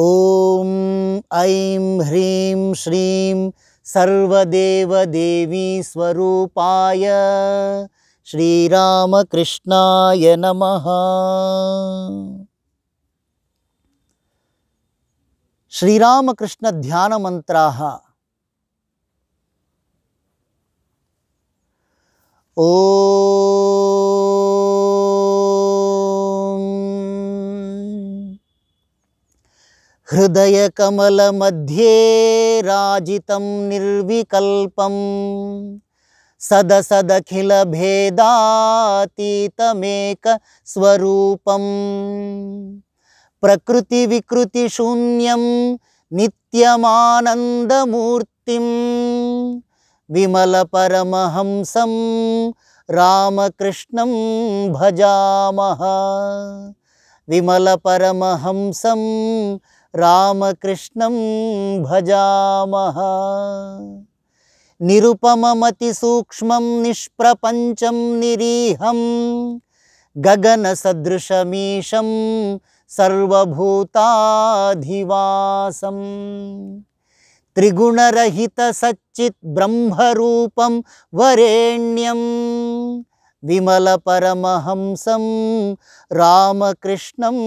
ಓಂ ಐಂ ಹ್ರೀಂ ಶ್ರೀಂ ಸರ್ವದೇವದೇವಿ ಸ್ವರೂಪಾಯ ಶ್ರೀರಾಮಕೃಷ್ಣಾಯ ನಮಃ. ಶ್ರೀರಾಮಕೃಷ್ಣ ಧ್ಯಾನ ಮಂತ್ರಾಃ. ಓಂ ಹೃದಯ ಕಮಲ ಮಧ್ಯೆ ರಾಜಿತಂ ನಿರ್ವಿಕಲ್ಪಂ ಸದಸದಖಿಲ ಭೇದಾತೀತಮೇಕ ಸ್ವರೂಪಂ ಪ್ರಕೃತಿ ವಿಕೃತಿ ಶೂನ್ಯಂ ನಿತ್ಯಮಾನಂದಮೂರ್ತಿಂ ವಿಮಲ ಪರಮಹಂಸಂ ರಾಮಕೃಷ್ಣಂ ಭಜಾಮಹ. ವಿಮಲ ಪರಮಹಂಸಂ ರಾಮಕೃಷ್ಣಂ ಭಜಾಮಹ. ನಿರುಪಮಮತಿ ಸೂಕ್ಷ್ಮಂ ನಿಷ್ಪ್ರಪಂಚಂ ನಿರೀಹಂ ಗಗನ ಸದೃಶಮೀಶಂ ಸರ್ವಭೂತಾಧಿವಾಸಂ ತ್ರಿಗುಣರಹಿತ ಸಚ್ಚಿತ್ ಬ್ರಹ್ಮರೂಪಂ ವರೇಣ್ಯಂ ವಿಮಲ ಪರಮಹಂಸಂ ರಾಮಕೃಷ್ಣಂ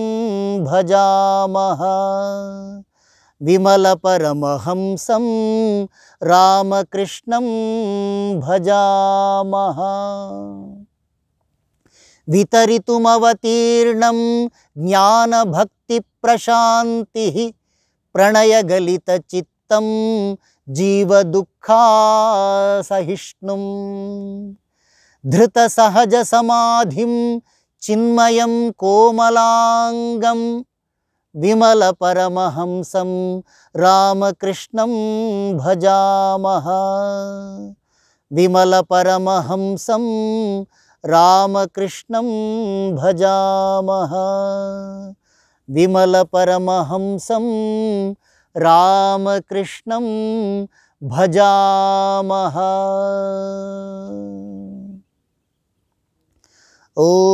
ಭಜಾಮಹ. ವಿಮಲ ಪರಮಹಂಸಂ ರಾಮಕೃಷ್ಣಂ ಭಜಾಮಹ. ವಿತರಿತುಮವತೀರ್ಣಂ ಜ್ಞಾನಭಕ್ತಿ ಪ್ರಶಾಂತಿ ಪ್ರಣಯಗಲಿತಚಿತ್ತಂ ಜೀವದುಃಖಾಸಹಿಷ್ಣುಂ ಧೃತಸಹಜ ಸಮಾಧಿಂ ಚಿನ್ಮಯಂ ಕೋಮಲಾಂಗಂ ವಿಮಲ ಪರಮಹಂಸಂ ರಾಮಕೃಷ್ಣಂ ಭಜಾಮಹ. ವಿಮಲ ಪರಮಹಂಸಂ ರಾಮಕೃಷ್ಣಂ ಭಜಾಮಹ. ವಿಮಲ ಪರಮಹಂಸಂ ರಾಮಕೃಷ್ಣಂ ಭಜಾಮಹ. ಓಂ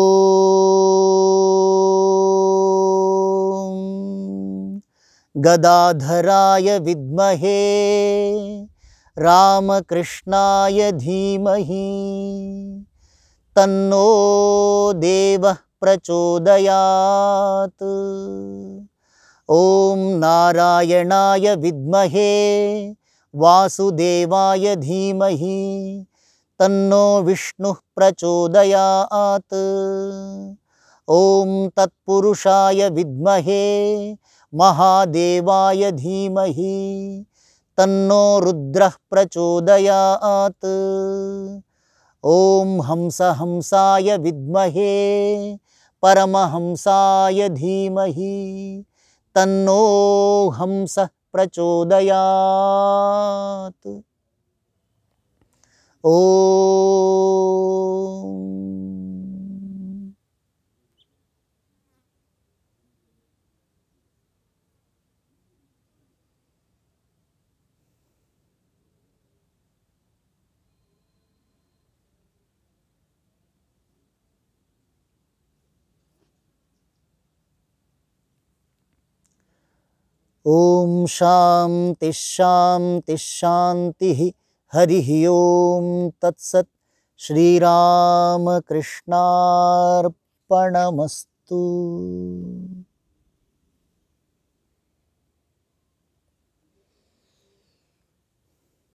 ಗದಾಧರಾಯ ವಿದ್ಮಹೇ ರಾಮಕೃಷ್ಣಾಯ ಧೀಮಹಿ ತನ್ನೋ ದೇವಃ ಪ್ರಚೋದಯಾತ್. ಓಂ ನಾರಾಯಣಾಯ ವಿದ್ಮಹೇ ವಾಸುದೇವಾಯ ಧೀಮಹಿ ತನ್ನೋ ವಿಷ್ಣುಃ ಪ್ರಚೋದಯಾತ್. ಓಂ ತತ್ಪುರುಷಾಯ ವಿದ್ಮಹೇ ಮಹಾದೇವಾಯ ಧೀಮಹಿ ತನ್ನೋ ರುದ್ರಃ ಪ್ರಚೋದಯಾತ್. ಓಂ ಹಂಸಾಯ ವಿದ್ಮಹೇ ಪರಮಹಂಸಾಯ ಧೀಮಹಿ ತನ್ನೋ ಹಂಸಃ ಪ್ರಚೋದಯಾತ್. ಓಂ ಓಂ ಶಾಂತಿ ಶಾಂತಿ ಶಾಂತಿ. ಹರಿ ಓಂ ತತ್ಸತ್. ಶ್ರೀರಾಮಕೃಷ್ಣಾರ್ಪಣಮಸ್ತು.